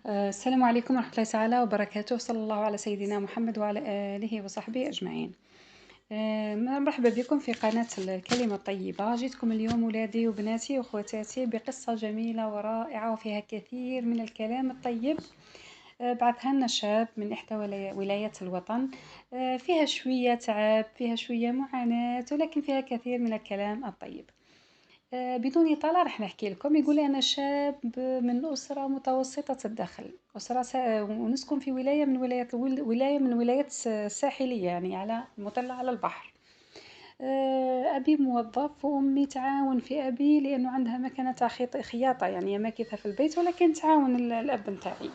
السلام عليكم ورحمة الله تعالى وبركاته، صلى الله على سيدنا محمد وعلى آله وصحبه أجمعين. مرحبا بكم في قناة الكلمة الطيبة. جيتكم اليوم ولادي وبناتي وأخواتاتي بقصة جميلة ورائعة وفيها كثير من الكلام الطيب. بعثها لنا شاب من إحدى ولايات الوطن. فيها شوية تعب، فيها شوية معاناة، ولكن فيها كثير من الكلام الطيب. بدون إطالة راح نحكي لكم. يقول أنا شاب من أسرة متوسطة الدخل، ونسكن في ولاية من ولايات ساحلية، يعني على مطلة على البحر. أبي موظف وأمي تعاون في أبي لأنه عندها مكنة تاع خياطة، يعني ماكثة في البيت، ولكن تعاون الأب نتاعي.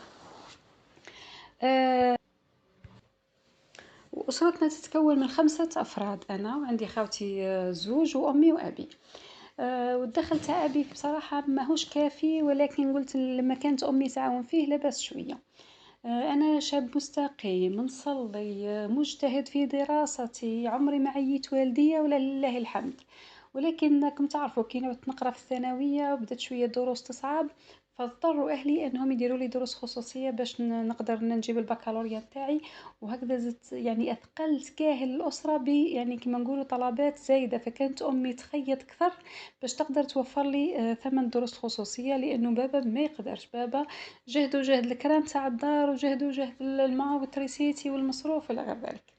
آه، وأسرتنا تتكون من 5 أفراد، أنا وعندي خاوتي زوج، وأمي وأبي. والدخل تاع أبي بصراحة ماهوش كافي، ولكن قلت لما كانت أمي تعاون فيه لباس شوية. أنا شاب مستقيم، نصلي، مجتهد في دراستي، عمري ما عييت والديا ولا لله الحمد. ولكن راكم تعرفوا كي نعود نقرا في الثانوية وبدات شوية الدروس تصعب، فاضطروا أهلي أنهم يديروا لي دروس خصوصية باش نقدر نجيب البكالوريا نتاعي. وهكذا زدت، يعني أثقلت كاهل الأسرة يعني كما نقولوا طلبات زايدة، فكانت أمي تخيط كثر باش تقدر توفر لي ثمن دروس الخصوصية، لأنه بابا ما يقدرش. بابا جهد وجهد الكران تاع الدار، وجهد وجهد الماء والتريسيتي والمصروف ولا غير ذلك.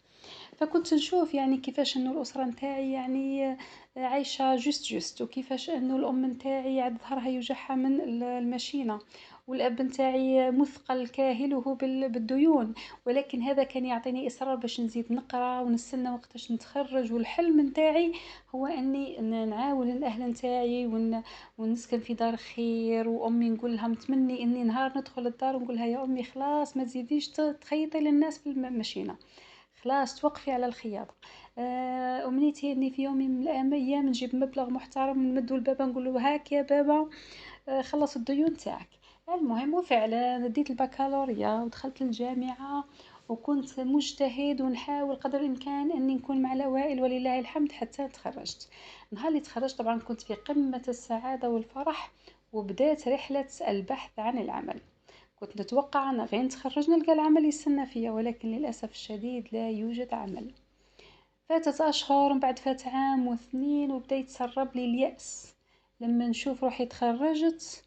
فكنت نشوف يعني كيفاش انه الاسره نتاعي يعني عايشه جست، وكيفاش انه الام نتاعي عاد ظهرها يوجعها من المشينه، والاب نتاعي مثقل كاهله بالديون. ولكن هذا كان يعطيني اصرار باش نزيد نقرا ونستنى وقتاش نتخرج. والحلم نتاعي هو اني نعاون الاهل نتاعي ونسكن في دار خير. وامي نقول لها متمني اني نهار ندخل الدار ونقول لها يا امي خلاص ما تزيديش تخيطي للناس في المشينه، خلاص توقفي على الخياطة. أمنيتي إني في يوم من الأيام نجيب مبلغ محترم نمدو لبابا نقول له هاك يا بابا، خلص الديون تاعك. المهم وفعلا ديت البكالوريا ودخلت الجامعة، وكنت مجتهد ونحاول قدر الإمكان أني نكون مع الأوائل ولله الحمد حتى تخرجت. نهار اللي تخرجت طبعا كنت في قمة السعادة والفرح، وبدأت رحلة البحث عن العمل. كنت نتوقع أن غير نتخرج نلقى العمل يستنى فيا، ولكن للأسف الشديد لا يوجد عمل. فاتت أشهر، من بعد فات عام واثنين، وبدا يتسرب لي اليأس لما نشوف روحي تخرجت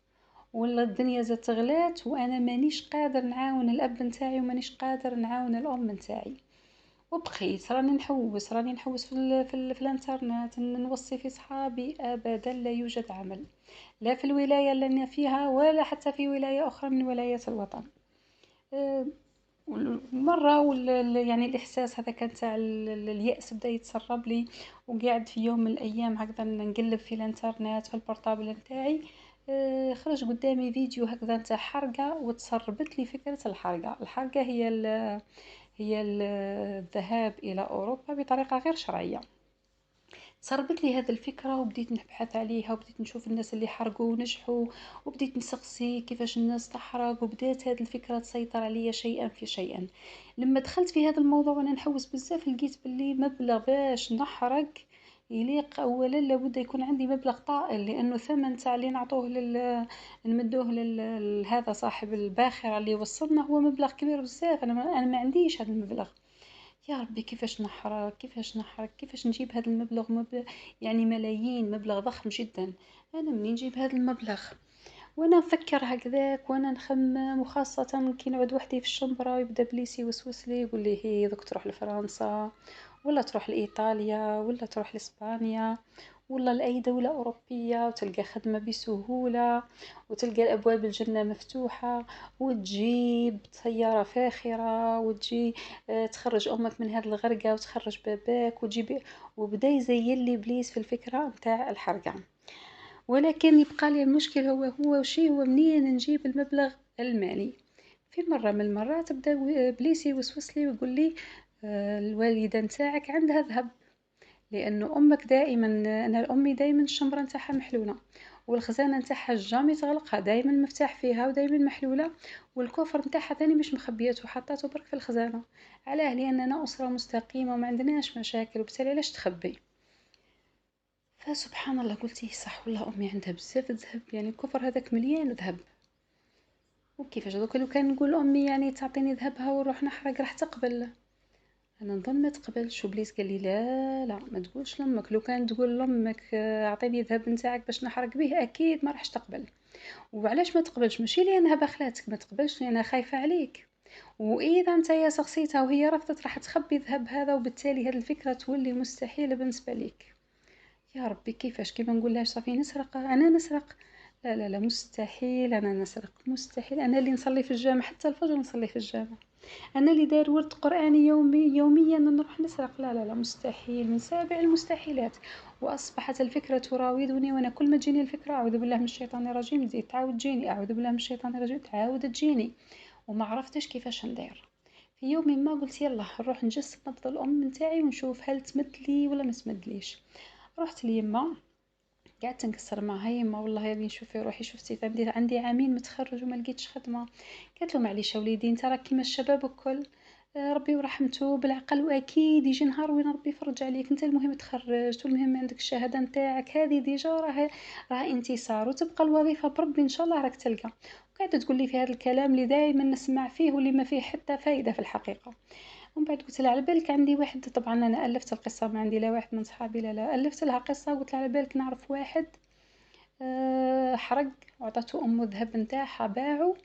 ولا الدنيا زادت تغلات، وأنا مانيش قادر نعاون الأب نتاعي ومانيش قادر نعاون الأم نتاعي. وبقيت راني نحوس في الانترنت، نوصي في صحابي، أبدا لا يوجد عمل، لا في الولاية اللي أنا فيها ولا حتى في ولاية أخرى من ولايات الوطن. آه، مرة يعني الإحساس هذا كان تاع اليأس بدأ يتسرب لي. وقاعد في يوم من الأيام هكذا نقلب في الإنترنت في البورتابل نتاعي، خرج قدامي فيديو هكذا تاع حرقة، وتسربت لي فكرة الحرقة هي الذهاب إلى أوروبا بطريقة غير شرعية. سربت لي هذه الفكرة وبديت نبحث عليها، وبديت نشوف الناس اللي حرقوا ونجحوا، وبديت نسقسي كيفاش الناس تحرق، وبدات هذه الفكرة تسيطر عليا شيئا في شيئا. لما دخلت في هذا الموضوع وانا نحوس بزاف، لقيت باللي مبلغ باش نحرق يليق اولا لابد يكون عندي مبلغ طائل، لانه ثمن تاع اللي نعطوه نمدوه لهذا صاحب الباخرة اللي وصلنا هو مبلغ كبير بزاف. انا ما عنديش هذا المبلغ. يا ربي كيفاش نحرك كيفاش نجيب هذا المبلغ، يعني ملايين، مبلغ ضخم جدا. انا منين نجيب هذا المبلغ؟ وانا نفكر هكذاك وانا نخمم، وخاصة كي نقعد وحدي في الشنبرة ويبدا بليسي يوسوس لي يقول لي هي دوك تروح لفرنسا، ولا تروح لإيطاليا، ولا تروح لإسبانيا، ولا لأي دولة أوروبية وتلقى خدمة بسهولة، وتلقى أبواب الجنة مفتوحة، وتجيب سيارة فاخرة، وتجي تخرج أمك من هذه الغرقة وتخرج باباك وتجيب. وبدا يزين لي إبليس في الفكرة متاع الحرقة. ولكن يبقى لي المشكل هو منين نجيب المبلغ المالي. في مرة من المرات بدا إبليس يوسوس لي ويقول لي الوالدة نتاعك عندها ذهب، لأنه أمك دائما، أنا أمي دايما الشمبرة نتاعها محلولة، والخزانة نتاعها جامي تغلقها، دايما مفتاح فيها ودايما محلولة، والكوفر نتاعها تاني مش مخبيته وحطاته برك في الخزانة. علاه؟ لأننا أسرة مستقيمة وما عندناش مشاكل، وبالتالي علاش تخبي؟ فسبحان الله قلت إيه صح والله، أمي عندها بزاف ذهب، يعني الكوفر هذاك مليان ذهب. وكيفاش دوكا لو كان نقول لأمي يعني تعطيني ذهبها ونروح نحرق راح تقبل؟ أنا نظن ما تقبلش، وبليس قال لي لا لا ما تقولش لأمك، لو كان تقول لأمك أعطيني الذهب نتاعك باش نحرق به أكيد ما راحش تقبل. وعلاش ما تقبلش؟ ماشي لأنها بخلاتك ما تقبلش، لأنها خايفة عليك. وإذا نتايا سقسيتها وهي رفضت راح تخبي الذهب هذا، وبالتالي هذه الفكرة تولي مستحيلة بالنسبة ليك. يا ربي كيفاش كيما نقولهاش صافي نسرق انا نسرق؟ لا لا لا مستحيل انا نسرق، مستحيل. انا اللي نصلي في الجامع حتى الفجر نصلي في الجامع، انا اللي داير ورد قراني يوميا نروح نسرق؟ لا لا لا مستحيل، من سابع المستحيلات. واصبحت الفكره تراودني، وانا كل ما تجيني الفكره اعوذ بالله من الشيطان الرجيم تزيد تعاود تجيني، اعوذ بالله من الشيطان الرجيم تعاود تجيني. وما عرفتش كيفاش ندير. في يوم ما قلت يلا نروح نجسد نبض الام نتاعي ونشوف هل تمد لي ولا ما تمدليش. رحت ليما قعدت نكسر معاها، يما والله يا بني شوفي روحي شفتي عندي عامين متخرج وما لقيتش خدمه. قالت له معليش يا وليدي انت راك كيما الشباب الكل، ربي ورحمته بالعقل، واكيد يجي نهار وين ربي يفرج عليك. انت المهم تخرجت والمهم عندك الشهاده نتاعك هذه ديجا راه انتصار، وتبقى الوظيفه بربي ان شاء الله راك تلقى. وقاعده تقول لي في هذا الكلام اللي دائما نسمع فيه واللي ما فيه حتى فايده في الحقيقه. ومن بعد قلت لها على بالك عندي واحد، طبعا انا الفت القصه، ما عندي لا واحد من صحابي لا لا، الفت لها قصه. قلت لها على بالك نعرف واحد حرق وعطاتو امه الذهب نتاعها باعو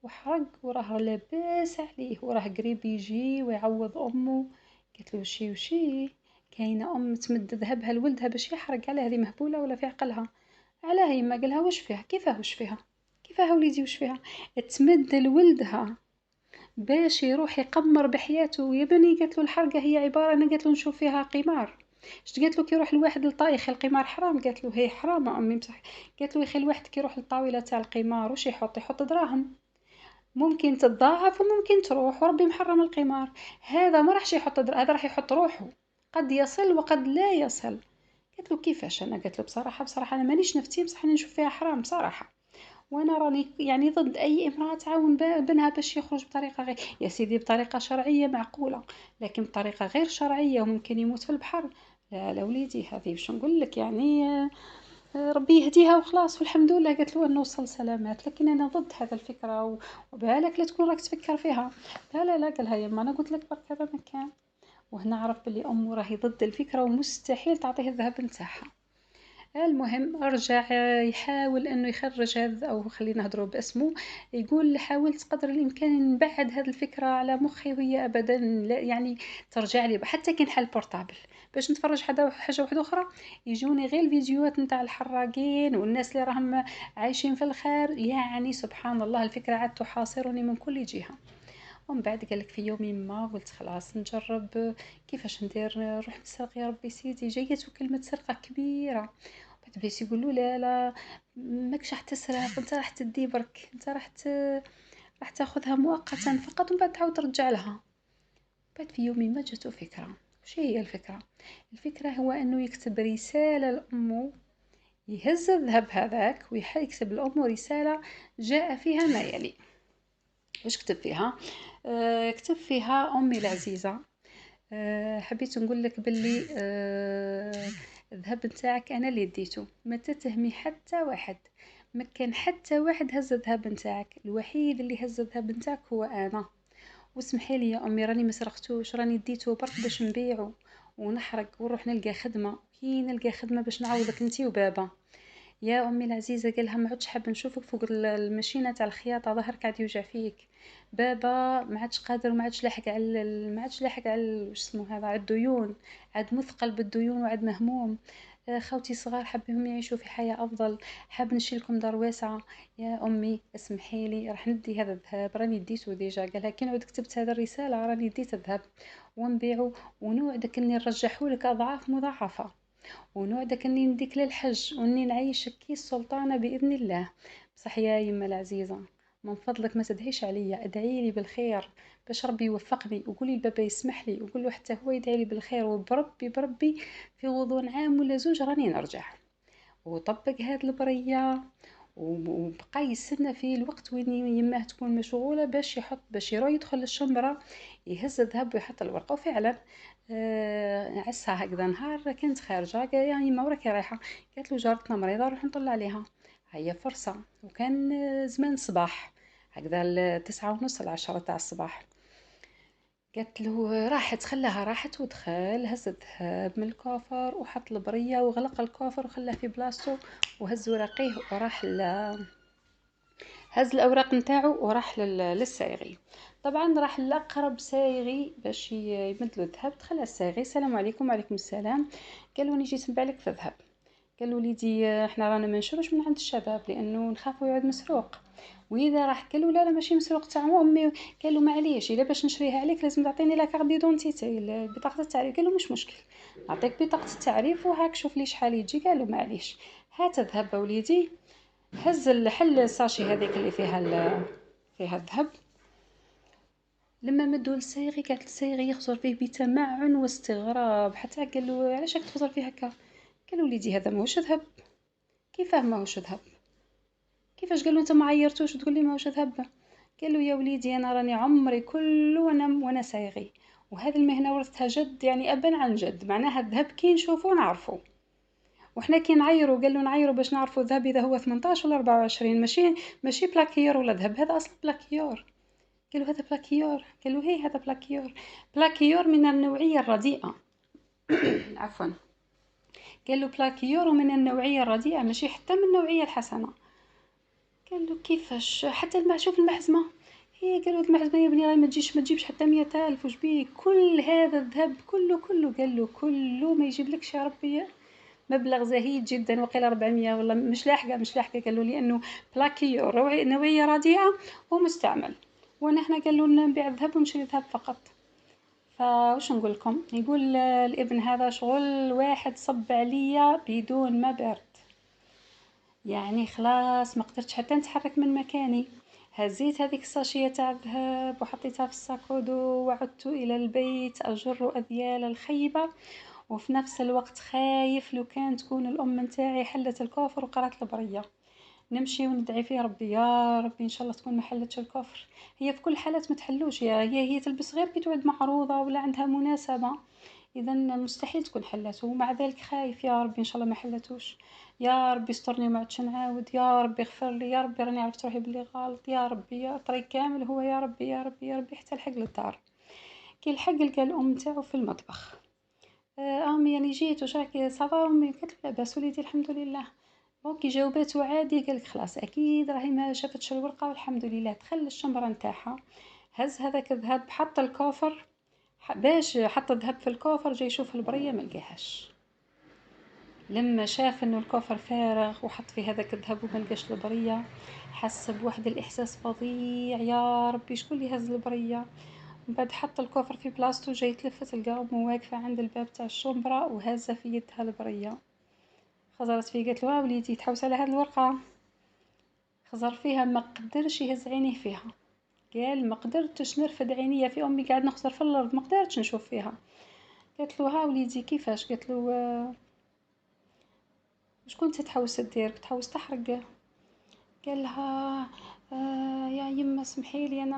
وحرق، وراه لاباس عليه وراه قريب يجي ويعوض امه. قالت له وشي كاينه ام تمد ذهبها لولدها باش يحرق؟ على هذه مهبوله ولا في عقلها؟ علاه يما؟ قالها واش فيها؟ كيفاه واش فيها؟ كيفاه وليدي واش فيها تمد لولدها باش يروح يقمر بحياته يا بني؟ قالت له الحرقه هي عباره، انا قالت له نشوف فيها قمار. شت قالت له كي يروح الواحد للطايخ القمار حرام؟ قالت له هي حرام امي بصح. قالت له يا اخي الواحد كي يروح للطاوله تاع القمار واش يحط دراهم، ممكن تتضاعف وممكن تروح، وربي محرم القمار. هذا ما راحش يحط هذا راح يحط روحه، قد يصل وقد لا يصل. قالت له كيفاش؟ انا قالت له بصراحه انا مانيش نفتي بصح انا نشوف فيها حرام بصراحه. وانا راني يعني ضد اي امراه تعاون بنها باش يخرج بطريقه غير، يا سيدي بطريقه شرعيه معقوله، لكن بطريقه غير شرعيه وممكن يموت في البحر. لا لا وليدي هذه باش نقول لك يعني ربي يهديها وخلاص والحمد لله. قالت له انه وصل سلامات، لكن انا ضد هذا الفكره وبالك لا تكون راك تفكر فيها. لا لا لا قالها يما انا قلت لك برك هذا مكان. وهنا عرف بلي امه راهي ضد الفكره ومستحيل تعطيه الذهب نتاعها. المهم رجع يحاول انه يخرج هذا، او خلينا نهضروا باسمه، يقول حاولت قدر الامكان نبعد هذه الفكره على مخي، وهي ابدا لا يعني ترجع لي حتى كي نحل بورتابل باش نتفرج حاجه واحده اخرى يجوني غير الفيديوهات نتاع الحراقين والناس اللي راهم عايشين في الخير. يعني سبحان الله الفكره عاد تحاصرني من كل جهه. ومن بعد قالك في يوم ما قلت خلاص نجرب كيفاش ندير، نروح نسرق يا ربي سيدي، جايته كلمة سرقة كبيرة. بعد بيس يقولوا لا لا ماكش راح تسرق، انت راح تدي برك، انت راح تاخذها مؤقتا فقط ومن بعد تعاود ترجع لها. بعد في يوم ما جاته فكرة. وش هي الفكرة؟ الفكرة هو انه يكتب رسالة لأمه، يهز الذهب هذاك ويكتب لأمه رسالة جاء فيها ما يلي. واش كتب فيها؟ كتب فيها أمي العزيزة، حبيت نقول لك باللي الذهب نتاعك أنا اللي ديته، ما تتهمي حتى واحد، ما كان حتى واحد هز الذهب نتاعك، الوحيد اللي هز الذهب نتاعك هو أنا. واسمحي لي يا أمي راني ما سرقتوش، راني ديته برك باش نبيعه ونحرق ونروح نلقى خدمة، كي نلقى خدمة باش نعوضك انتي وبابا. يا امي العزيزه قالها ما عدتش حابه نشوفك فوق الماشينه تاع الخياطه، ظهرك قاعد يوجع فيك. بابا ما عادش قادر وما عادش لاحق على ما عادش لاحق على واش اسمه هذا على الديون، عاد مثقل بالديون وعاد مهموم. خوتي صغار حابهم يعيشوا في حياه افضل، حاب نشيلكم دار واسعه. يا امي اسمحي لي راح ندي هذا الذهب راني ديته ديجا. قالها كي نعود كتبت هذه الرساله راني ديت الذهب ونبيعه، ونوعدك اني نرجحهولك اضعاف مضاعفه، ونوعدك اني نديك للحج واني نعيشك كي السلطانة بإذن الله. بصح يا يما العزيزة من فضلك ما تدعيش عليا، ادعي لي بالخير باش ربي يوفقني، وقولي لبابا يسمح لي، وقول له حتى هو يدعي لي بالخير، وبربي في غضون عام ولا زوج راني نرجع. وطبق هاد البرية وبقى يستنى في الوقت وين يماه تكون مشغولة باش باش يروح يدخل للشمبرة يهز الذهب ويحط الورقة. وفعلا عسها هكذا نهار كانت خارجة قال يعني ما وراكي رايحة؟ قالت له جارتنا مريضة نروح نطلع عليها. هيا فرصة، وكان زمان صباح، هكذا 9:30 10 تاع الصباح. قالت له راحت، خلاها راحت ودخل هز الذهب من الكوفر وحط البرية وغلق الكوفر وخلاه في بلاصتو، وهز ورقيه وراح هز الأوراق نتاعو وراح للسايغي. طبعا راح لأقرب سايغي باش يمدلو الذهب. دخل السايغي السلام عليكم. وعليكم السلام. قالوا نجي نتبع لك في الذهب. قال وليدي احنا رانا ما نشروش من عند الشباب لانه نخافوا يعود مسروق. واذا راح قال له لا لا ماشي مسروق تاع امي. قال له معليش الا باش نشريها عليك لازم تعطيني لا كارت ديدونتيتي بطاقه التعريف. قال له مش مشكل نعطيك بطاقه التعريف وهاك شوف لي شحال يجي. قال له معليش هات الذهب وليدي. هز الحل الساشي هذيك اللي فيها الذهب. لما مدوا للصايغي قالت الصايغي يخزر فيه بتمعن واستغراب حتى قال له علاش راك تخزر فيه هكا. قال له وليدي هذا ماهوش ذهب. كيفاه ماهوش ذهب؟ كيفاش؟ قال له انت ما عيرتوش وتقول لي ماهوش ذهب؟ قال له يا وليدي انا راني عمري كله وانا صايغي، وهذه المهنه ورثتها جد يعني ابا عن جد، معناها الذهب كي نشوفه نعرفه. وحنا كي نعيروا قال له نعيروا باش نعرفوا الذهب اذا هو 18 ولا 24، ماشي بلاكيور ولا ذهب، هذا اصلا بلاكيور. قال له هذا بلاكيور؟ قال له هي هذا بلاكيور. بلاكيور من النوعيه الرديئه. عفوا. قال له بلاكيور من النوعيه الرديئه ماشي حتى من النوعيه الحسنه. قال له كيفاش حتى شوف المحزمه. هي قالوا المحزمه يا بني راهي ما تجيبش حتى 100,000 وش بيه كل هذا الذهب كله. قال له كله ما يجيبلكش يا ربي مبلغ زهيد جدا وقيل 400 والله مش لاحقه. قال له لانه بلاكيور نوعيه رديئه ومستعمل، ونحن قال له نبيع الذهب ونشري الذهب فقط. فوش نقول لكم؟ يقول الابن هذا شغل واحد صب عليا بدون ما برد، يعني خلاص ما قدرتش حتى نتحرك من مكاني. هزيت هذيك الساشية تاع الذهب وحطيتها في الساكودو وعدت إلى البيت أجر أذيال الخيبة، وفي نفس الوقت خايف لو كان تكون الأم نتاعي حلت الكوفر وقرأت البرية. نمشي وندعي فيه ربي يا ربي إن شاء الله تكون ما حلتش الكوفر. هي في كل حالات ما تحلوش، هي تلبس غير كي تعود معروضة ولا عندها مناسبة، اذا مستحيل تكون حلته، ومع ذلك خايف يا ربي ان شاء الله ما حلتوش. يا ربي استرني ما عادش نعاود، يا ربي اغفر لي، يا ربي راني عرفت روحي بلي غلط، يا ربي يا طريق كامل هو يا ربي يا ربي يا ربي حتى لحق للدار. كي لحق لقى الام تاعو في المطبخ. امي يعني جيت واش راكي صافا امي؟ قالت له لاباس وليدي الحمد لله. كي جاوباتو عادي قالك خلاص اكيد راهي ما شافتش الورقه والحمد لله. دخل الشمبره نتاعها هز هذاك الذهب حط الكوفر، باش حط الذهب في الكوفر جاي يشوف البرية ما لقاهاش. لما شاف انه الكوفر فارغ وحط في هذاك الذهب وما لقاش البرية حس بواحد الاحساس فظيع، يا ربي شكون اللي هز البرية. من بعد حط الكوفر في بلاصتو جاي تلفت لقى امه واقفه عند الباب تاع الشمبره وهازه في يدها البريه. خزرت فيه قالت له وليدي تحوس على هاد الورقه. خزر فيها ما قدرش يهز عينيه فيها، قال ما قدرتش نرفد عينيا في امي قاعد نخسر في الارض ما قدرتش نشوف فيها. قالت له ها وليدي كيفاش؟ قالت له شكون تتحوس دير تحوس تحرق؟ قال لها يا يما سمحيلي انا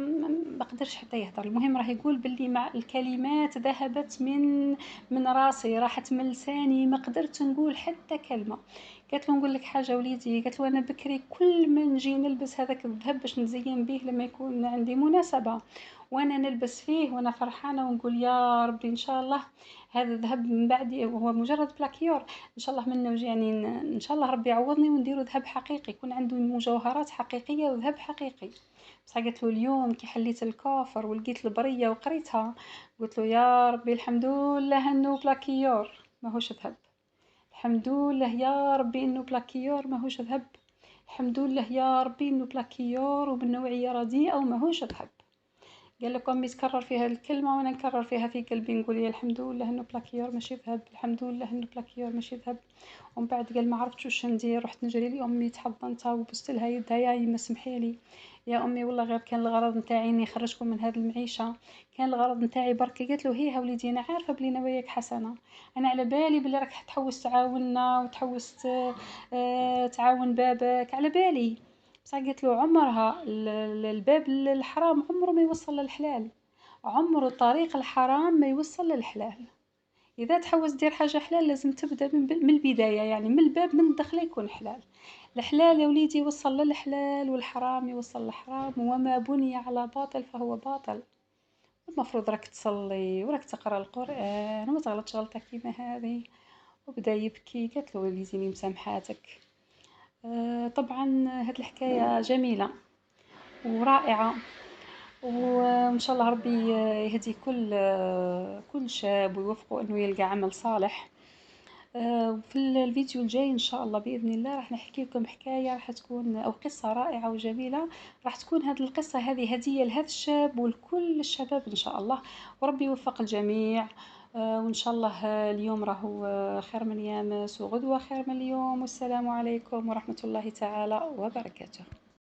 ما قدرش حتى يهضر. المهم راه يقول باللي مع الكلمات ذهبت من راسي راحت من لساني ما قدرت نقول حتى كلمه. قالت له نقول لك حاجه وليدي، قالت له انا بكري كل ما نجي نلبس هذاك الذهب باش نزين به لما يكون عندي مناسبه وانا نلبس فيه وانا فرحانه ونقول يا ربي ان شاء الله هذا الذهب من بعد هو مجرد بلاكيور ان شاء الله منه يعني ان شاء الله ربي يعوضني ونديرو ذهب حقيقي يكون عنده مجوهرات حقيقيه وذهب حقيقي. بصح قلت له اليوم كي حليت الكوفر ولقيت البريه وقريتها قلت له يا ربي الحمد لله انه بلاكيور ماهوش ذهب، الحمد لله يا ربي انه بلاكيور ماهوش ذهب، الحمد لله يا ربي انه بلاكيور ومن نوعيه رديئه وماهوش ذهب. قال لك امي تكرر فيها الكلمه وانا نكرر فيها في قلبي نقول يا الحمد لله انه بلاكيور ماشي ذهب، الحمد لله انه بلاكيور ماشي ذهب. ومن بعد قال ما عرفتش واش ندير، رحت نجري لامي تحضنتها وبست لها يدها يا يما سمحيلي يا امي والله غير كان الغرض نتاعي اني نخرجكم من هذه المعيشه، كان الغرض نتاعي برك. قالت له هي وليدي انا عارفه بلي نواياك حسنه، انا على بالي بلي راك تحوس تعاوننا وتحوس تعاون بابك على بالي. بصح قالت له عمرها الباب الحرام عمره ما يوصل للحلال، عمره طريق الحرام ما يوصل للحلال. اذا تحوس دير حاجه حلال لازم تبدا من البدايه، يعني من الباب من الدخله يكون حلال. الحلال يا وليدي يوصل للحلال والحرام يوصل للحرام، وما بني على باطل فهو باطل. المفروض راك تصلي وراك تقرا القرآن وما تغلطش غلطة كيما هذه. وبدا يبكي، قالت له وليدي مسامحاتك. طبعا هاد الحكاية جميلة ورائعة، وإن شاء الله ربي يهدي كل شاب ويوفقه إنه يلقى عمل صالح. في الفيديو الجاي إن شاء الله بإذن الله راح نحكي لكم حكاية راح تكون أو قصة رائعة وجميلة. راح تكون هذه القصة هذه هدية لهذا الشاب ولكل الشباب إن شاء الله، وربي يوفق الجميع. وإن شاء الله اليوم راهو خير من يامس وغدوة خير من اليوم، والسلام عليكم ورحمة الله تعالى وبركاته.